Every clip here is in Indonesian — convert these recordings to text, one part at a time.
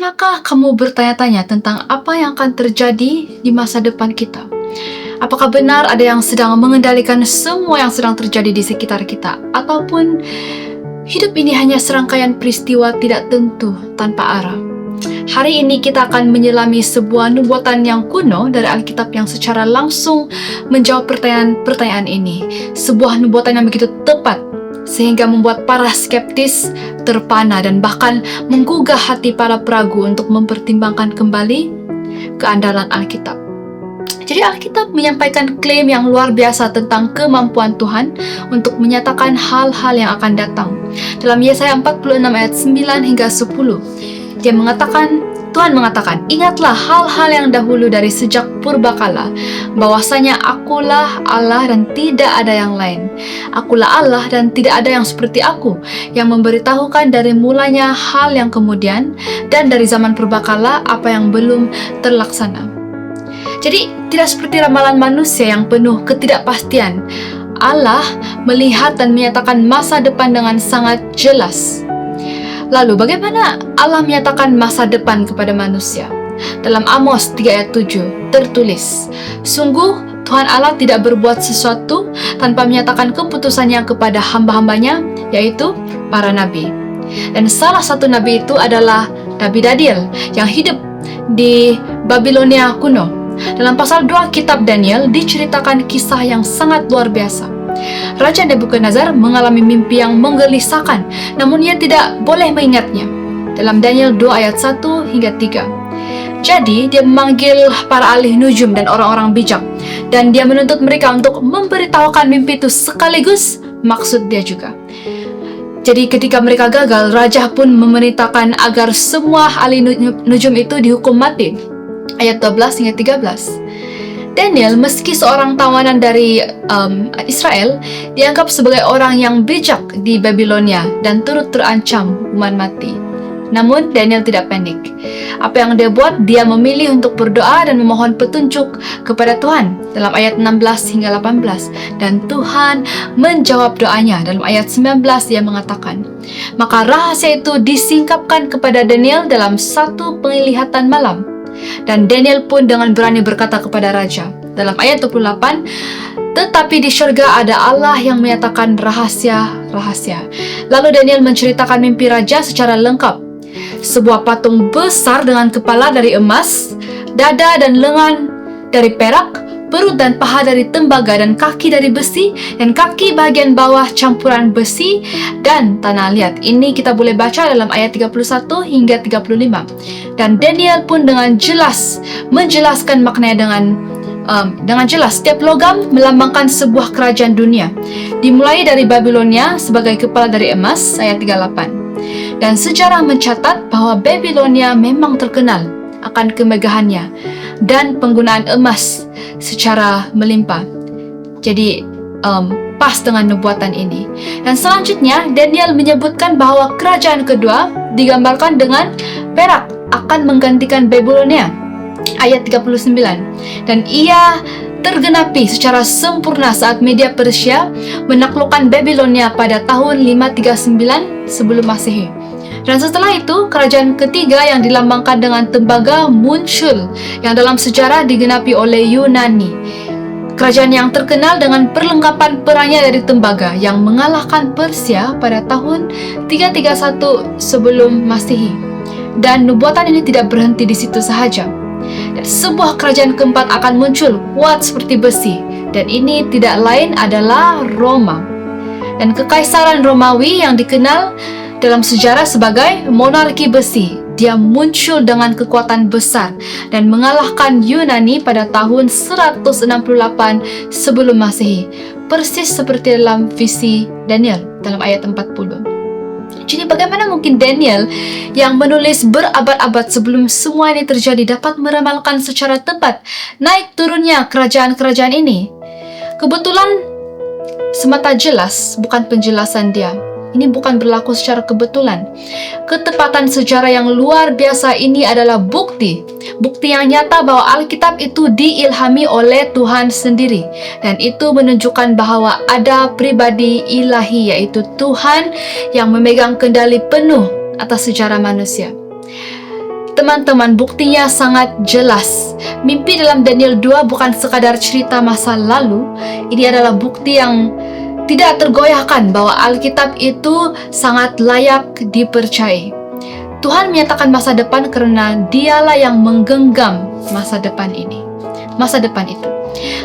Pernahkah kamu bertanya-tanya tentang apa yang akan terjadi di masa depan kita? Apakah benar ada yang sedang mengendalikan semua yang sedang terjadi di sekitar kita? Ataupun hidup ini hanya serangkaian peristiwa tidak tentu tanpa arah? Hari ini kita akan menyelami sebuah nubuatan yang kuno dari Alkitab yang secara langsung menjawab pertanyaan ini. Sebuah nubuatan yang begitu tepat sehingga membuat para skeptis terpana dan bahkan menggugah hati para peragu untuk mempertimbangkan kembali keandalan Alkitab. Jadi Alkitab menyampaikan klaim yang luar biasa tentang kemampuan Tuhan untuk menyatakan hal-hal yang akan datang. Dalam Yesaya 46 ayat 9 hingga 10, Tuhan mengatakan, "Ingatlah hal-hal yang dahulu dari sejak purbakala, bahwasanya akulah Allah dan tidak ada yang lain. Akulah Allah dan tidak ada yang seperti aku, yang memberitahukan dari mulanya hal yang kemudian, dan dari zaman purbakala apa yang belum terlaksana." Jadi, tidak seperti ramalan manusia yang penuh ketidakpastian. Allah melihat dan menyatakan masa depan dengan sangat jelas. Lalu, bagaimana Allah menyatakan masa depan kepada manusia? Dalam Amos 3 ayat 7 tertulis, "Sungguh Tuhan Allah tidak berbuat sesuatu tanpa menyatakan keputusannya kepada hamba-hambanya, yaitu para nabi." Dan salah satu nabi itu adalah Nabi Daniel yang hidup di Babilonia kuno. Dalam pasal 2 kitab Daniel diceritakan kisah yang sangat luar biasa. Raja Nebukadnezar mengalami mimpi yang menggelisahkan, namun ia tidak boleh mengingatnya. Dalam Daniel 2 ayat 1 hingga 3. Jadi, dia memanggil para ahli nujum dan orang-orang bijak, dan dia menuntut mereka untuk memberitahukan mimpi itu sekaligus maksud dia juga. Jadi, ketika mereka gagal, raja pun memerintahkan agar semua ahli nujum itu dihukum mati. Ayat 12 hingga 13. Daniel, meski seorang tawanan dari Israel, dianggap sebagai orang yang bijak di Babilonia dan turut terancam hukuman mati. Namun, Daniel tidak panik. Apa yang dia buat? Dia memilih untuk berdoa dan memohon petunjuk kepada Tuhan dalam ayat 16 hingga 18. Dan Tuhan menjawab doanya. Dalam ayat 19 dia mengatakan, "Maka rahasia itu disingkapkan kepada Daniel dalam satu penglihatan malam. Dan Daniel pun dengan berani berkata kepada raja." Dalam ayat 28, "Tetapi di syurga ada Allah yang menyatakan rahasia-rahasia." Lalu Daniel menceritakan mimpi raja secara lengkap. Sebuah patung besar dengan kepala dari emas, dada dan lengan dari perak, perut dan paha dari tembaga, dan kaki dari besi, dan kaki bagian bawah campuran besi dan tanah liat. Ini kita boleh baca dalam ayat 31 hingga 35. Dan Daniel pun dengan jelas menjelaskan maknanya dengan jelas. Setiap logam melambangkan sebuah kerajaan dunia, dimulai dari Babilonia sebagai kepala dari emas, ayat 38. Dan sejarah mencatat bahwa Babilonia memang terkenal akan kemegahannya dan penggunaan emas secara melimpah. Jadi pas dengan nubuatan ini. Dan selanjutnya Daniel menyebutkan bahwa kerajaan kedua digambarkan dengan perak akan menggantikan Babilonia, ayat 39. Dan ia tergenapi secara sempurna saat Media Persia menaklukkan Babilonia pada tahun 539 sebelum Masehi. Dan setelah itu, kerajaan ketiga yang dilambangkan dengan tembaga muncul, yang dalam sejarah digenapi oleh Yunani. Kerajaan yang terkenal dengan perlengkapan perangnya dari tembaga yang mengalahkan Persia pada tahun 331 sebelum Masehi. Dan nubuatan ini tidak berhenti di situ sahaja. Dan sebuah kerajaan keempat akan muncul, kuat seperti besi. Dan ini tidak lain adalah Roma. Dan kekaisaran Romawi yang dikenal dalam sejarah sebagai monarki besi, dia muncul dengan kekuatan besar dan mengalahkan Yunani pada tahun 168 sebelum Masehi, persis seperti dalam visi Daniel dalam ayat 40. Jadi bagaimana mungkin Daniel yang menulis berabad-abad sebelum semua ini terjadi dapat meramalkan secara tepat naik turunnya kerajaan-kerajaan ini? Kebetulan semata jelas, bukan penjelasan dia. Ini bukan berlaku secara kebetulan. Ketepatan sejarah yang luar biasa ini adalah bukti yang nyata bahwa Alkitab itu diilhami oleh Tuhan sendiri. Dan itu menunjukkan bahwa ada pribadi ilahi, yaitu Tuhan yang memegang kendali penuh atas sejarah manusia. Teman-teman, buktinya sangat jelas. Mimpi dalam Daniel 2 bukan sekadar cerita masa lalu. Ini adalah bukti yang tidak tergoyahkan bahwa Alkitab itu sangat layak dipercayai. Tuhan menyatakan masa depan karena Dialah yang menggenggam masa depan ini. Masa depan itu.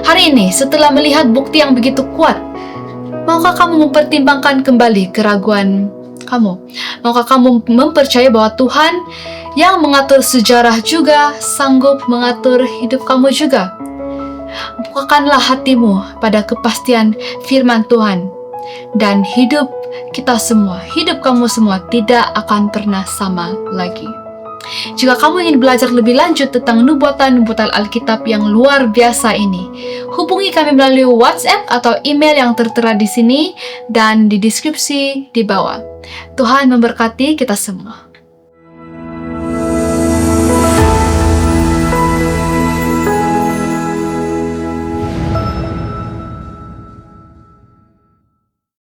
Hari ini, setelah melihat bukti yang begitu kuat, maukah kamu mempertimbangkan kembali keraguan kamu? Maukah kamu mempercayai bahwa Tuhan yang mengatur sejarah juga sanggup mengatur hidup kamu juga? Bukakanlah hatimu pada kepastian firman Tuhan, dan hidup kita semua, hidup kamu semua tidak akan pernah sama lagi. Jika kamu ingin belajar lebih lanjut tentang nubuatan-nubuatan Alkitab yang luar biasa ini, hubungi kami melalui WhatsApp atau email yang tertera di sini dan di deskripsi di bawah. Tuhan memberkati kita semua.